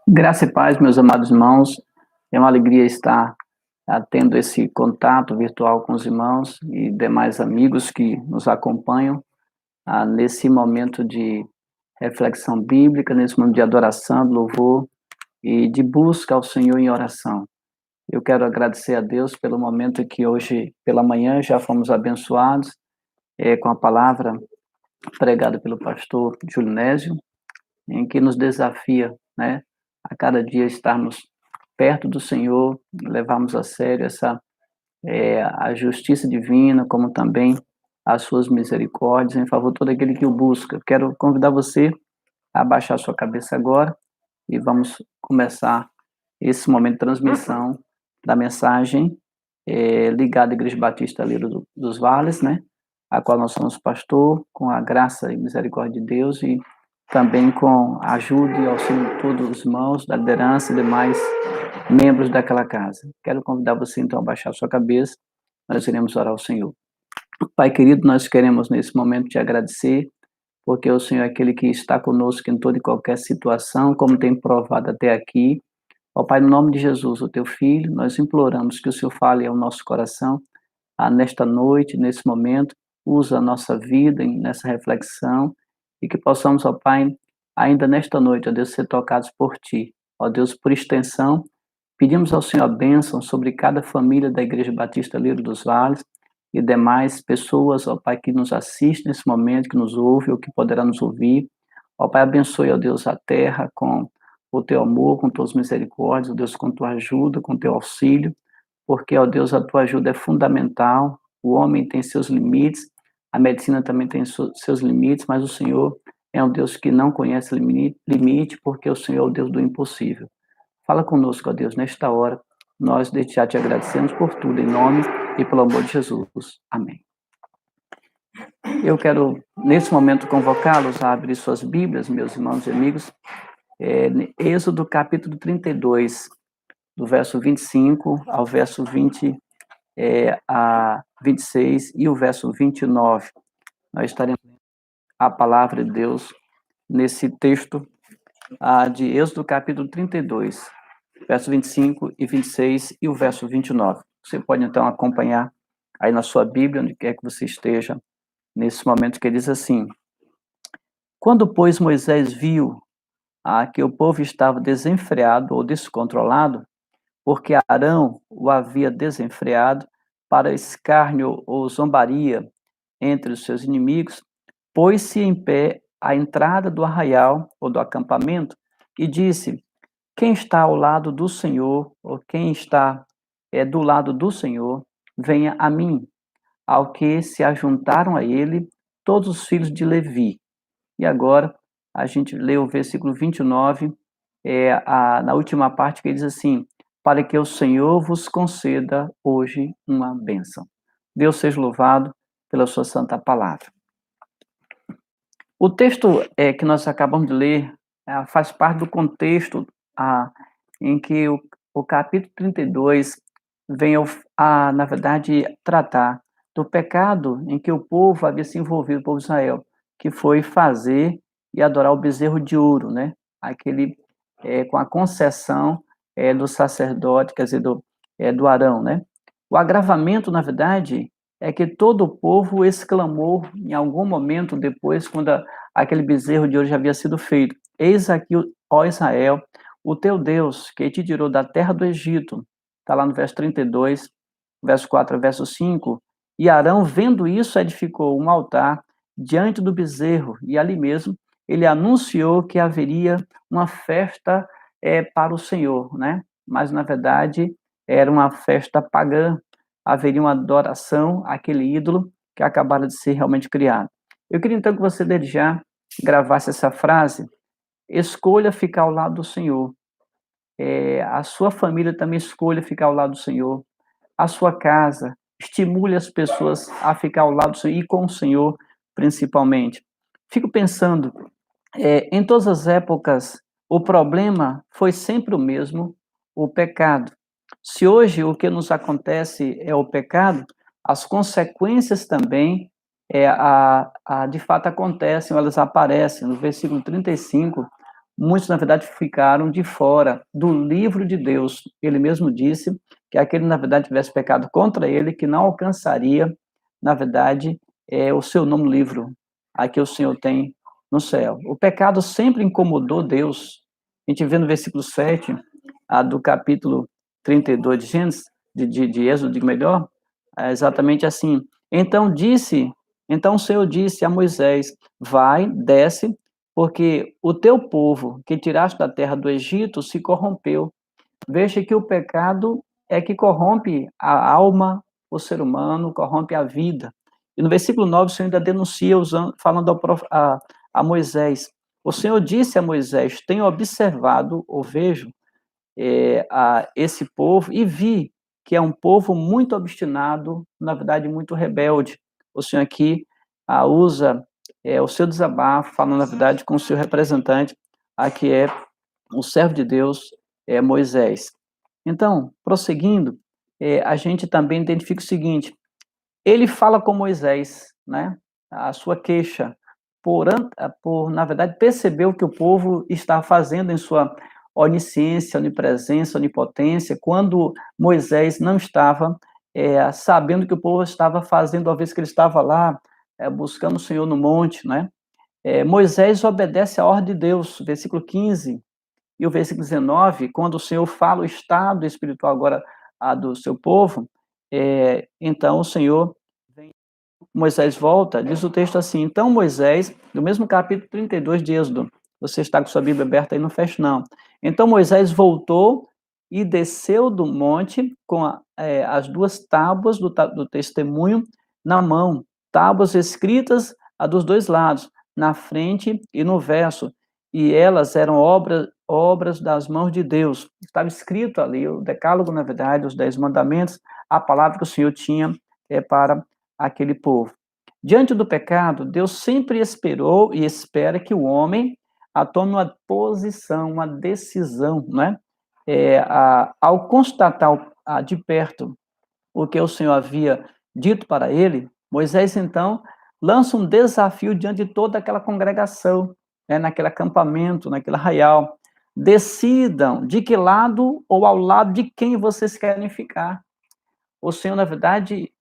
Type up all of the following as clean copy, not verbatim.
Graça e paz, meus amados irmãos. É uma alegria estar tendo esse contato virtual com os irmãos e demais amigos que nos acompanham nesse momento de reflexão bíblica, nesse momento de adoração, de louvor e de busca ao Senhor em oração. Eu quero agradecer a Deus pelo momento que hoje, pela manhã, já fomos abençoados com a palavra pregada pelo pastor Júlio Nésio, em que nos desafia, né, a cada dia estarmos perto do Senhor, levarmos a sério a justiça divina, como também as suas misericórdias em favor de todo aquele que o busca. Quero convidar você a baixar sua cabeça agora e vamos começar esse momento de transmissão da mensagem ligada à Igreja Batista Lira dos Vales, né, a qual nós somos pastor, com a graça e misericórdia de Deus e também com a ajuda e auxílio de todos os irmãos da liderança e demais membros daquela casa. Quero convidar você, então, a baixar sua cabeça, nós iremos orar ao Senhor. Pai querido, nós queremos, nesse momento, te agradecer, porque o Senhor é aquele que está conosco em toda e qualquer situação, como tem provado até aqui. Ó Pai, no nome de Jesus, o teu Filho, nós imploramos que o Senhor fale ao nosso coração, nesta noite, nesse momento, usa a nossa vida nessa reflexão, e que possamos, ó Pai, ainda nesta noite, ó Deus, ser tocados por Ti. Ó Deus, por extensão, pedimos ao Senhor a bênção sobre cada família da Igreja Batista Lira dos Vales e demais pessoas, ó Pai, que nos assistem nesse momento, que nos ouve ou que poderá nos ouvir. Ó Pai, abençoe, ó Deus, a terra com o Teu amor, com Tuas misericórdias, ó Deus, com Tua ajuda, com Teu auxílio, porque, ó Deus, a Tua ajuda é fundamental. O homem tem seus limites, a medicina também tem seus limites, mas o Senhor é um Deus que não conhece limite, porque o Senhor é o Deus do impossível. Fala conosco, ó Deus, nesta hora. Nós desde já te agradecemos por tudo, em nome e pelo amor de Jesus. Amém. Eu quero, nesse momento, convocá-los a abrir suas Bíblias, meus irmãos e amigos, Êxodo capítulo 32, do verso 25 ao verso 26 e o verso 29. Nós estaremos lendo a palavra de Deus nesse texto de Êxodo capítulo 32, verso 25 e 26 e o verso 29. Você pode, então, acompanhar aí na sua Bíblia, onde quer que você esteja, nesse momento que ele diz assim: Quando, pois, Moisés viu que o povo estava desenfreado ou descontrolado, porque Arão o havia desenfreado para escárnio ou zombaria entre os seus inimigos, pôs-se em pé à entrada do arraial ou do acampamento e disse: Quem está ao lado do Senhor, ou quem está do lado do Senhor, venha a mim. Ao que se ajuntaram a ele todos os filhos de Levi. E agora a gente lê o versículo 29, na última parte, que diz assim: para que o Senhor vos conceda hoje uma bênção. Deus seja louvado pela sua santa palavra. O texto que nós acabamos de ler faz parte do contexto em que o capítulo 32 vem, na verdade, tratar do pecado em que o povo havia se envolvido, o povo de Israel, que foi fazer e adorar o bezerro de ouro, né? Aquele com a concessão do sacerdote, quer dizer, do Arão, né? O agravamento, na verdade, é que todo o povo exclamou em algum momento depois, quando aquele bezerro de ouro já havia sido feito: Eis aqui, ó Israel, o teu Deus, que te tirou da terra do Egito. Está lá no verso 32, verso 4 a verso 5. E Arão, vendo isso, edificou um altar diante do bezerro, e ali mesmo ele anunciou que haveria uma festa para o Senhor, né? Mas, na verdade, era uma festa pagã. Haveria uma adoração àquele ídolo que acabara de ser realmente criado. Eu queria, então, que você, desde já, gravasse essa frase: escolha ficar ao lado do Senhor. A sua família também escolha ficar ao lado do Senhor. A sua casa, estimule as pessoas a ficar ao lado do Senhor e com o Senhor, principalmente. Fico pensando, em todas as épocas, o problema foi sempre o mesmo: o pecado. Se hoje o que nos acontece é o pecado, as consequências também de fato acontecem, elas aparecem. No versículo 35, muitos, na verdade, ficaram de fora do livro de Deus. Ele mesmo disse que aquele, na verdade, tivesse pecado contra ele, que não alcançaria, na verdade, o seu nome no livro, a que o Senhor tem no céu. O pecado sempre incomodou Deus. A gente vê no versículo 7, do capítulo 32 de Gênesis, de Êxodo, digo melhor, é exatamente assim. Então o Senhor disse a Moisés: vai, desce, porque o teu povo que tiraste da terra do Egito se corrompeu. Veja que o pecado é que corrompe a alma, o ser humano, corrompe a vida. E no versículo 9, o Senhor ainda denuncia, falando a Moisés. O Senhor disse a Moisés: tenho observado, ou vejo, a esse povo e vi que é um povo muito obstinado, na verdade, muito rebelde. O Senhor aqui usa o seu desabafo, falando, na verdade, com o seu representante, que é o servo de Deus, Moisés. Então, prosseguindo, a gente também identifica o seguinte: ele fala com Moisés, né? A sua queixa, na verdade, perceber o que o povo está fazendo em sua onisciência, onipresença, onipotência, quando Moisés não estava sabendo o que o povo estava fazendo, uma vez que ele estava lá buscando o Senhor no monte, né? Moisés obedece à ordem de Deus, versículo 15, e o versículo 19, quando o Senhor fala o estado espiritual agora do seu povo, então o Senhor, Moisés volta, diz o texto assim: então Moisés, no mesmo capítulo 32 de Êxodo, você está com sua Bíblia aberta aí, não fecha não. Então Moisés voltou e desceu do monte com as duas tábuas do testemunho na mão, tábuas escritas dos dois lados, na frente e no verso, e elas eram obras das mãos de Deus. Estava escrito ali o decálogo, na verdade, os 10 mandamentos, a palavra que o Senhor tinha para aquele povo. Diante do pecado, Deus sempre esperou e espera que o homem tome uma posição, uma decisão, né? Ao constatar de perto o que o Senhor havia dito para ele, Moisés, então, lança um desafio diante de toda aquela congregação, né, naquele acampamento, naquele arraial. Decidam de que lado ou ao lado de quem vocês querem ficar. O Senhor, na verdade,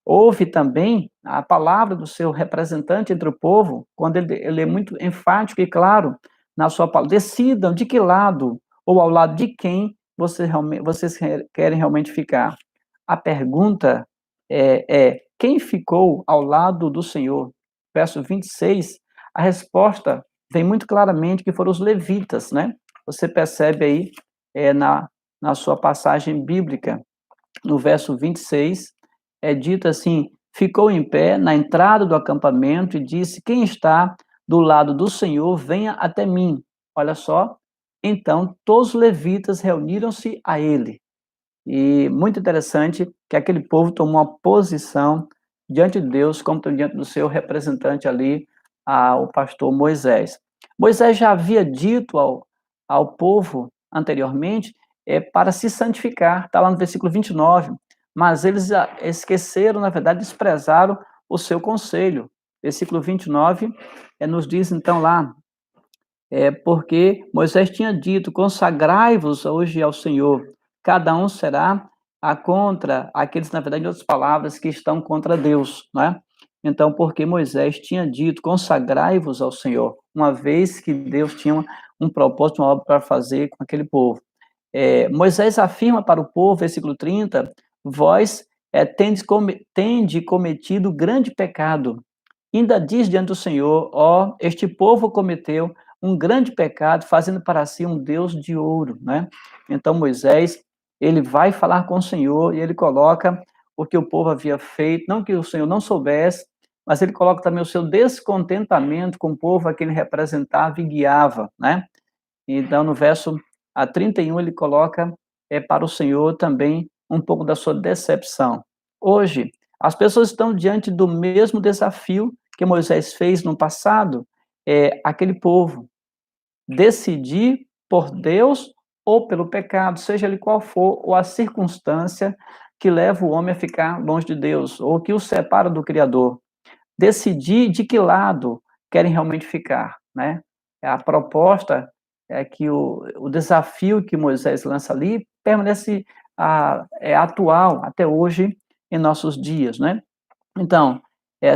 ouve também a palavra do seu representante entre o povo, quando ele é muito enfático e claro na sua palavra. Decidam de que lado ou ao lado de quem vocês querem realmente ficar. A pergunta quem ficou ao lado do Senhor? Verso 26, a resposta vem muito claramente que foram os levitas, né? Você percebe aí na sua passagem bíblica, no verso 26, é dito assim: ficou em pé na entrada do acampamento e disse: quem está do lado do Senhor, venha até mim. Olha só, então todos os levitas reuniram-se a ele. E muito interessante que aquele povo tomou uma posição diante de Deus, como diante do seu representante ali, o pastor Moisés. Moisés já havia dito ao povo anteriormente para se santificar, está lá no versículo 29, mas eles esqueceram, na verdade, desprezaram o seu conselho. Versículo 29 nos diz então lá, porque Moisés tinha dito: consagrai-vos hoje ao Senhor, cada um será contra aqueles, na verdade, em outras palavras, que estão contra Deus, né? Então, porque Moisés tinha dito: consagrai-vos ao Senhor, uma vez que Deus tinha um propósito, uma obra para fazer com aquele povo. Moisés afirma para o povo, versículo 30, vós tende cometido grande pecado. Ainda diz diante do Senhor: este povo cometeu um grande pecado, fazendo para si um Deus de ouro, né? Então Moisés, ele vai falar com o Senhor e ele coloca o que o povo havia feito, não que o Senhor não soubesse, mas ele coloca também o seu descontentamento com o povo a quem ele representava e guiava, né? Então, no verso 31, ele coloca para o Senhor também um pouco da sua decepção. Hoje, as pessoas estão diante do mesmo desafio que Moisés fez no passado, aquele povo, decidir por Deus ou pelo pecado, seja ele qual for, ou a circunstância que leva o homem a ficar longe de Deus, ou que o separa do Criador. Decidir de que lado querem realmente ficar, né? A proposta é que o desafio que Moisés lança ali permanece atual até hoje em nossos dias, né? Então,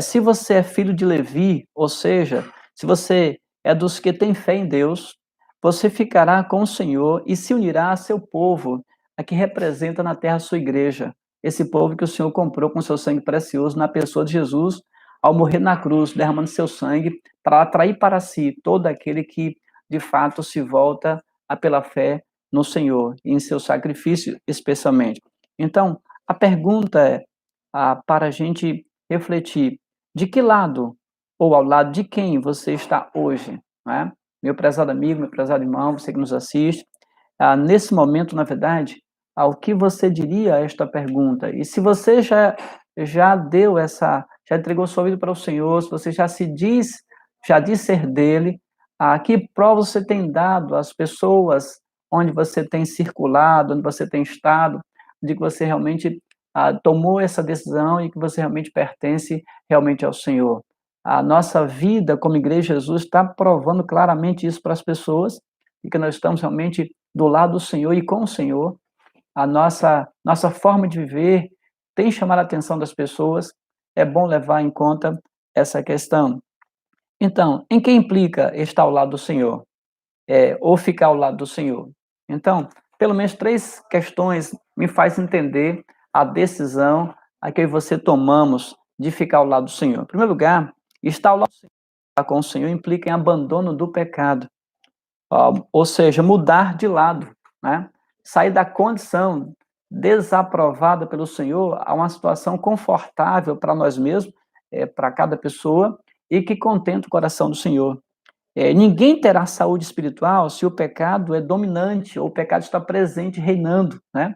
se você é filho de Levi, ou seja, se você é dos que têm fé em Deus, você ficará com o Senhor e se unirá a seu povo, a que representa na terra a sua igreja. Esse povo que o Senhor comprou com seu sangue precioso na pessoa de Jesus, ao morrer na cruz, derramando seu sangue, para atrair para si todo aquele que, de fato, se volta pela fé no Senhor e em seu sacrifício, especialmente. Então, a pergunta é, para a gente refletir de que lado ou ao lado de quem você está hoje, né? Meu prezado amigo, meu prezado irmão, você que nos assiste, nesse momento, na verdade, o que você diria a esta pergunta? E se você já deu já entregou sua vida para o Senhor, se você já diz ser dele, que prova você tem dado às pessoas onde você tem circulado, onde você tem estado, de que você realmente tomou essa decisão e que você realmente pertence realmente ao Senhor. A nossa vida como Igreja de Jesus está provando claramente isso para as pessoas, e que nós estamos realmente do lado do Senhor e com o Senhor. A nossa forma de viver tem chamado a atenção das pessoas, é bom levar em conta essa questão. Então, em que implica estar ao lado do Senhor? Ou ficar ao lado do Senhor? Então, pelo menos 3 questões me faz entender a decisão a que você tomamos de ficar ao lado do Senhor. Em primeiro lugar, estar ao lado do Senhor, estar com o Senhor, implica em abandono do pecado, ou seja, mudar de lado, né? Sair da condição desaprovada pelo Senhor a uma situação confortável para nós mesmos, para cada pessoa, e que contenta o coração do Senhor. Ninguém terá saúde espiritual se o pecado é dominante, ou o pecado está presente, reinando, né?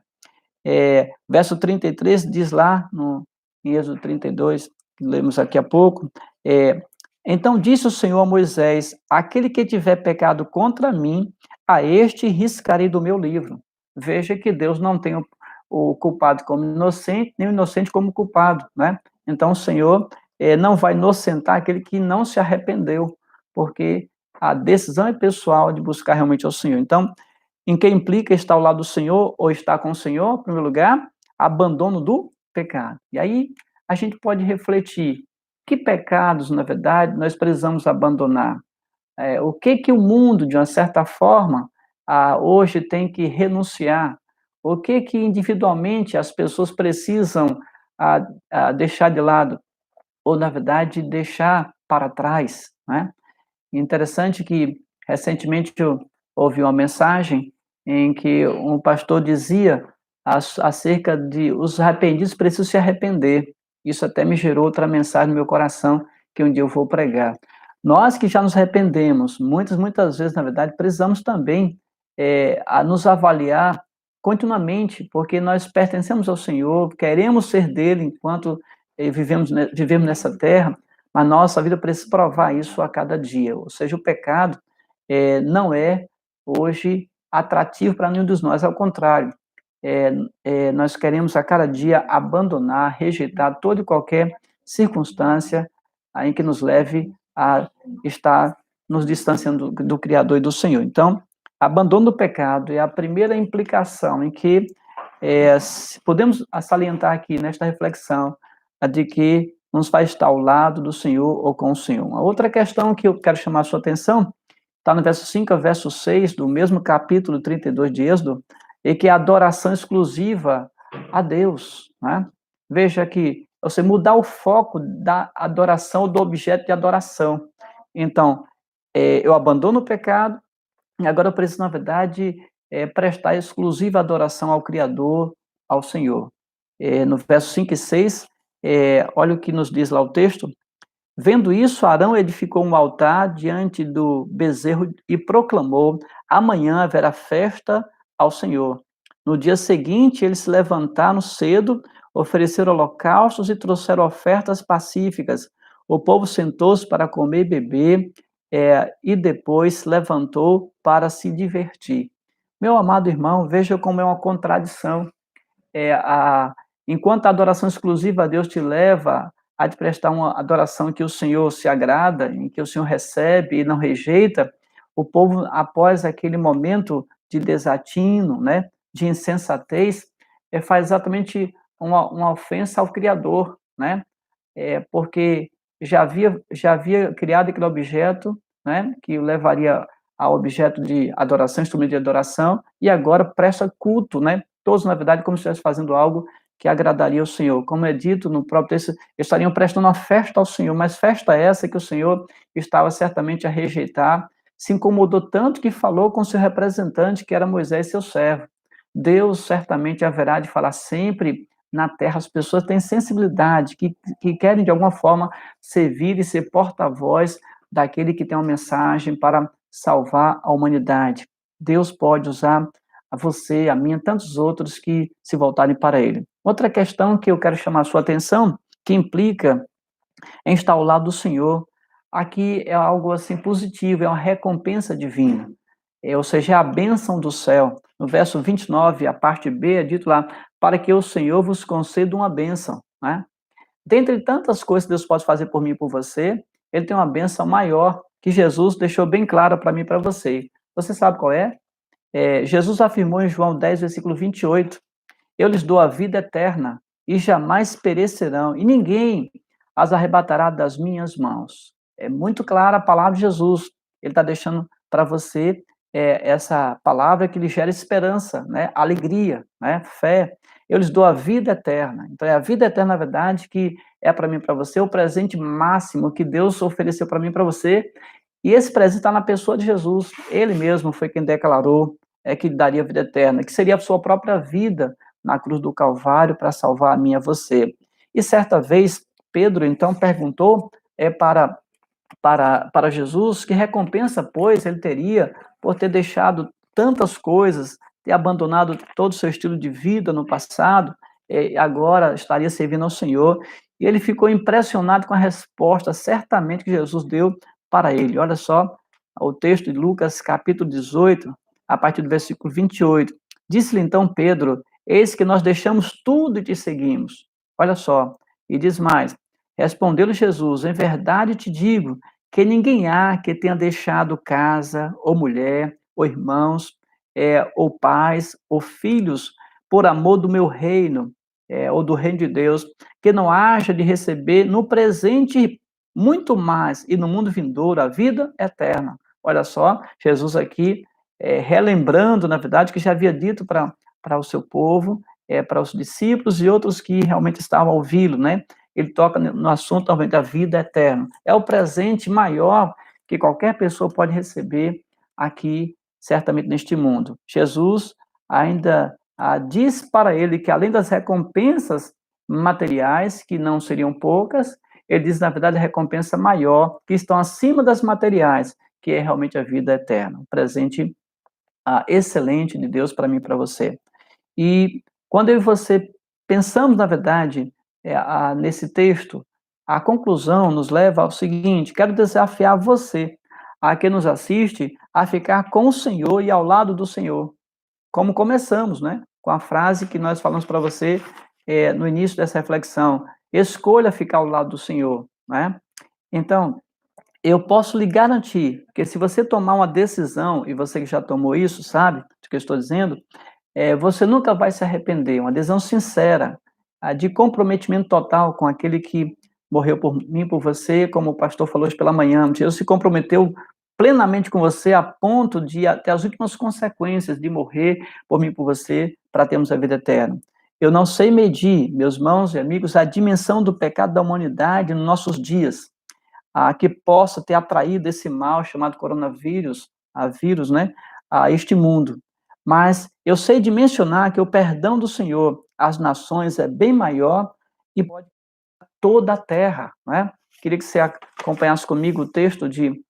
Verso 33 diz lá, em Êxodo 32, que lemos aqui há pouco, então disse o Senhor a Moisés, aquele que tiver pecado contra mim, a este riscarei do meu livro. Veja que Deus não tem o culpado como inocente, nem o inocente como culpado, né? Então o Senhor não vai inocentar aquele que não se arrependeu, porque a decisão é pessoal de buscar realmente ao Senhor. Então, em que implica estar ao lado do Senhor ou estar com o Senhor, em primeiro lugar, abandono do pecado. E aí a gente pode refletir, que pecados, na verdade, nós precisamos abandonar? O que o mundo, de uma certa forma, hoje tem que renunciar? O que individualmente as pessoas precisam deixar de lado? Ou, na verdade, deixar para trás, né? Interessante que, recentemente, eu ouvi uma mensagem em que um pastor dizia acerca de os arrependidos precisam se arrepender. Isso até me gerou outra mensagem no meu coração, que um dia eu vou pregar. Nós que já nos arrependemos, muitas vezes, na verdade, precisamos também nos avaliar continuamente, porque nós pertencemos ao Senhor, queremos ser dele enquanto vivemos nessa terra, mas nossa vida precisa provar isso a cada dia. Ou seja, o pecado não é hoje atrativo para nenhum dos nós, ao contrário. Nós queremos a cada dia abandonar, rejeitar toda e qualquer circunstância em que nos leve a estar nos distanciando do Criador e do Senhor. Então, abandono do pecado é a primeira implicação em que podemos salientar aqui nesta reflexão, a de que nos faz estar ao lado do Senhor ou com o Senhor. Uma outra questão que eu quero chamar a sua atenção está no verso 5 ao verso 6 do mesmo capítulo 32 de Êxodo, e que é a adoração exclusiva a Deus, né? Veja que você mudar o foco da adoração, do objeto de adoração. Então, eu abandono o pecado, e agora eu preciso, na verdade, prestar exclusiva adoração ao Criador, ao Senhor. No verso 5 e 6, olha o que nos diz lá o texto. Vendo isso, Arão edificou um altar diante do bezerro e proclamou: amanhã haverá festa ao Senhor. No dia seguinte, eles se levantaram cedo, ofereceram holocaustos e trouxeram ofertas pacíficas. O povo sentou-se para comer e beber, e depois se levantou para se divertir. Meu amado irmão, veja como é uma contradição. Enquanto a adoração exclusiva a Deus te leva a te prestar uma adoração em que o Senhor se agrada, em que o Senhor recebe e não rejeita, o povo, após aquele momento de desatino, né, de insensatez, faz exatamente uma ofensa ao Criador, né? Porque já havia criado aquele objeto, né, que o levaria ao objeto de adoração, instrumento de adoração, e agora presta culto, né? Todos, na verdade, como se estivesse fazendo algo que agradaria ao Senhor. Como é dito no próprio texto, estariam prestando uma festa ao Senhor, mas festa essa que o Senhor estava certamente a rejeitar, se incomodou tanto que falou com seu representante, que era Moisés, seu servo. Deus certamente haverá de falar sempre na terra. As pessoas têm sensibilidade, que querem de alguma forma servir e ser porta-voz daquele que tem uma mensagem para salvar a humanidade. Deus pode usar a você, a mim, tantos outros que se voltarem para Ele. Outra questão que eu quero chamar a sua atenção, que implica em estar ao lado do Senhor, aqui é algo assim positivo, é uma recompensa divina. Ou seja, é a bênção do céu. No verso 29, a parte B, é dito lá, para que o Senhor vos conceda uma bênção, né? Dentre tantas coisas que Deus pode fazer por mim e por você, Ele tem uma bênção maior que Jesus deixou bem clara para mim e para você. Você sabe qual é? Jesus afirmou em João 10, versículo 28, eu lhes dou a vida eterna e jamais perecerão, e ninguém as arrebatará das minhas mãos. É muito clara a palavra de Jesus. Ele está deixando para você essa palavra que lhe gera esperança, né? Alegria, né? Fé. Eu lhes dou a vida eterna. Então, é a vida eterna, na verdade, que é para mim e para você, o presente máximo que Deus ofereceu para mim e para você. E esse presente está na pessoa de Jesus. Ele mesmo foi quem declarou que daria a vida eterna, que seria a sua própria vida na cruz do Calvário para salvar a mim e a você. E certa vez, Pedro, então, perguntou para Jesus que recompensa, pois, ele teria por ter deixado tantas coisas, ter abandonado todo o seu estilo de vida no passado, agora estaria servindo ao Senhor. E ele ficou impressionado com a resposta, certamente, que Jesus deu para ele. Olha só o texto de Lucas, capítulo 18, a partir do versículo 28. Disse-lhe então Pedro, eis que nós deixamos tudo e te seguimos. Olha só, e diz mais, respondeu-lhe Jesus, em verdade te digo, que ninguém há que tenha deixado casa, ou mulher, ou irmãos, ou pais, ou filhos, por amor do meu reino, ou do reino de Deus, que não haja de receber no presente muito mais, e no mundo vindouro a vida eterna. Olha só, Jesus aqui relembrando, na verdade, que já havia dito para o seu povo, para os discípulos e outros que realmente estavam a ouvi-lo, né? Ele toca no assunto também da vida eterna. É o presente maior que qualquer pessoa pode receber aqui, certamente neste mundo. Jesus ainda diz para ele que além das recompensas materiais, que não seriam poucas, ele diz, na verdade, a recompensa maior, que estão acima das materiais, que é realmente a vida eterna, um presente excelente de Deus para mim e para você. E quando eu e você pensamos, na verdade, nesse texto, a conclusão nos leva ao seguinte: quero desafiar você, a quem nos assiste, a ficar com o Senhor e ao lado do Senhor. Como começamos, né? Com a frase que nós falamos para você no início dessa reflexão: escolha ficar ao lado do Senhor, né? Então, eu posso lhe garantir que se você tomar uma decisão, e você que já tomou isso, sabe o que eu estou dizendo, você nunca vai se arrepender, uma adesão sincera, de comprometimento total com aquele que morreu por mim, por você, como o pastor falou hoje pela manhã. Deus se comprometeu plenamente com você a ponto de ir até as últimas consequências de morrer por mim, por você, para termos a vida eterna. Eu não sei medir, meus irmãos e amigos, a dimensão do pecado da humanidade nos nossos dias, que possa ter atraído esse mal chamado coronavírus, vírus, né, a este mundo. Mas eu sei dimensionar que o perdão do Senhor às nações é bem maior e pode toda a terra, né? Queria que você acompanhasse comigo o texto de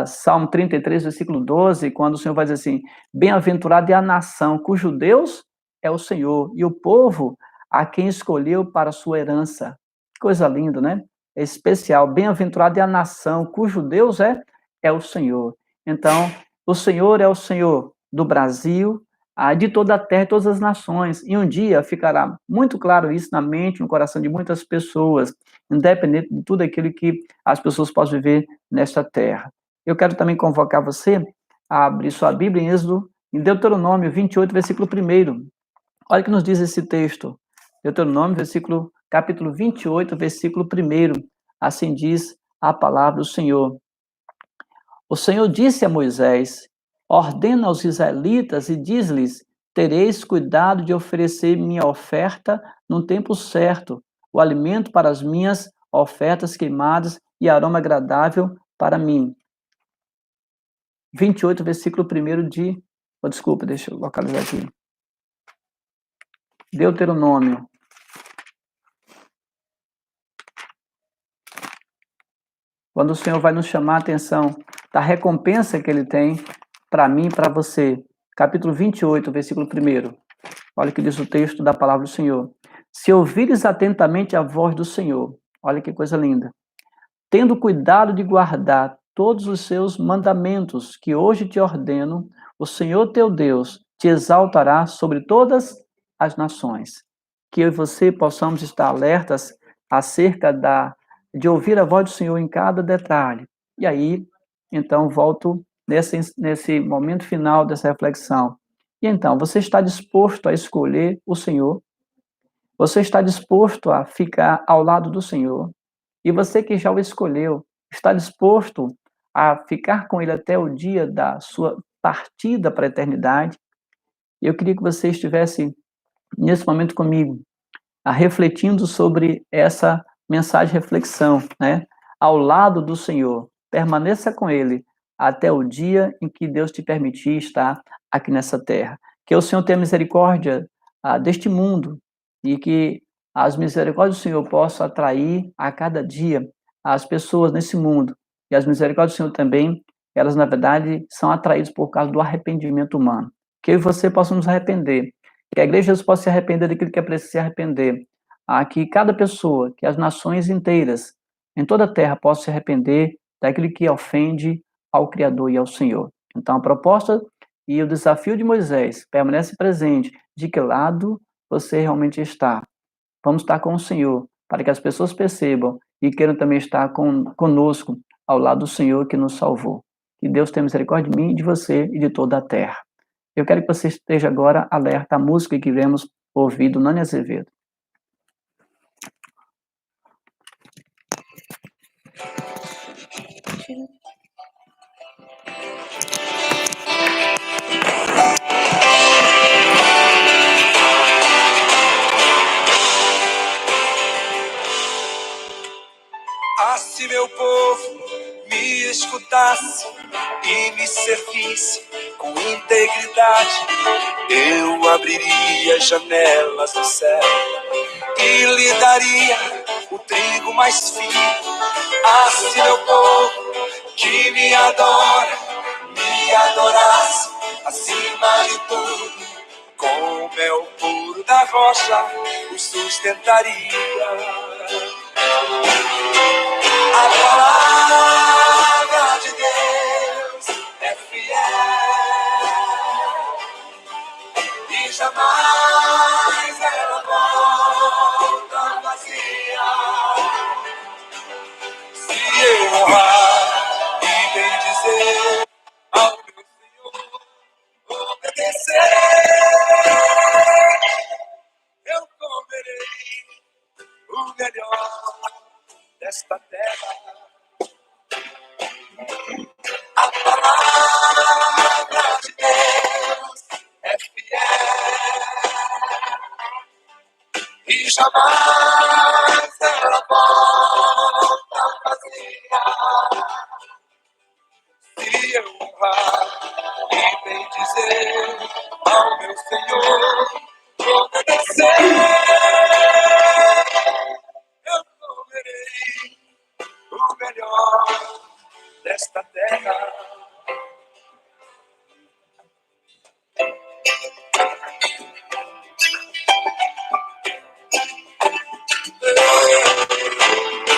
Salmo 33, versículo 12, quando o Senhor vai dizer assim, bem-aventurada é a nação cujo Deus é o Senhor, e o povo a quem escolheu para a sua herança. Que coisa linda, né? É especial, bem-aventurada é a nação cujo Deus é o Senhor. Então, o Senhor é o Senhor do Brasil, de toda a terra e todas as nações. E um dia ficará muito claro isso na mente, no coração de muitas pessoas, independente de tudo aquilo que as pessoas possam viver nesta terra. Eu quero também convocar você a abrir sua Bíblia em Êxodo, em Deuteronômio 28, versículo 1. Olha o que nos diz esse texto. Deuteronômio, capítulo 28, versículo 1. Assim diz a palavra do Senhor. O Senhor disse a Moisés: ordena aos israelitas e diz-lhes: tereis cuidado de oferecer minha oferta no tempo certo, o alimento para as minhas ofertas queimadas e aroma agradável para mim. 28, versículo 1 de... Oh, desculpa, deixa eu localizar aqui. Deuteronômio. Quando o Senhor vai nos chamar a atenção da recompensa que Ele tem para mim e para você. Capítulo 28, versículo 1. Olha o que diz o texto da palavra do Senhor. Se ouvires atentamente a voz do Senhor, olha que coisa linda, tendo cuidado de guardar todos os seus mandamentos que hoje te ordeno, o Senhor teu Deus te exaltará sobre todas as nações. Que eu e você possamos estar alertas acerca de ouvir a voz do Senhor em cada detalhe. E aí, então, volto nesse momento final dessa reflexão. E então, você está disposto a escolher o Senhor? Você está disposto a ficar ao lado do Senhor? E você que já o escolheu, está disposto a ficar com ele até o dia da sua partida para a eternidade? Eu queria que você estivesse nesse momento comigo, refletindo sobre essa mensagem de reflexão, né? Ao lado do Senhor, permaneça com ele até o dia em que Deus te permitir estar aqui nessa terra. Que o Senhor tenha misericórdia deste mundo e que as misericórdias do Senhor possam atrair a cada dia as pessoas nesse mundo. E as misericórdias do Senhor também, elas na verdade são atraídas por causa do arrependimento humano. Que eu e você possamos nos arrepender, que a igreja possa se arrepender daquilo que é preciso se arrepender, que cada pessoa, que as nações inteiras, em toda a terra, possam se arrepender daquilo que ofende ao Criador e ao Senhor. Então, a proposta e o desafio de Moisés permanece presente. De que lado você realmente está? Vamos estar com o Senhor, para que as pessoas percebam e queiram também estar conosco, ao lado do Senhor que nos salvou. Que Deus tenha misericórdia de mim, de você e de toda a terra. Eu quero que você esteja agora alerta à música que iremos ouvir do Nani Azevedo. Se meu povo me escutasse e me servisse com integridade, eu abriria as janelas do céu e lhe daria o trigo mais fino. Se meu povo que me adora me adorasse acima de tudo, com o mel puro da rocha os sustentaria. A palavra de Deus é fiel e jamais ela volta vazia. Se eu honrar e bendizer ao meu Senhor, obedecer, eu comerei o melhor desta terra. A palavra de Deus é fiel e jamais ela volta vazia. Se eu honrar e bendizer ao meu Senhor, obedecer, eu comerei o melhor desta terra.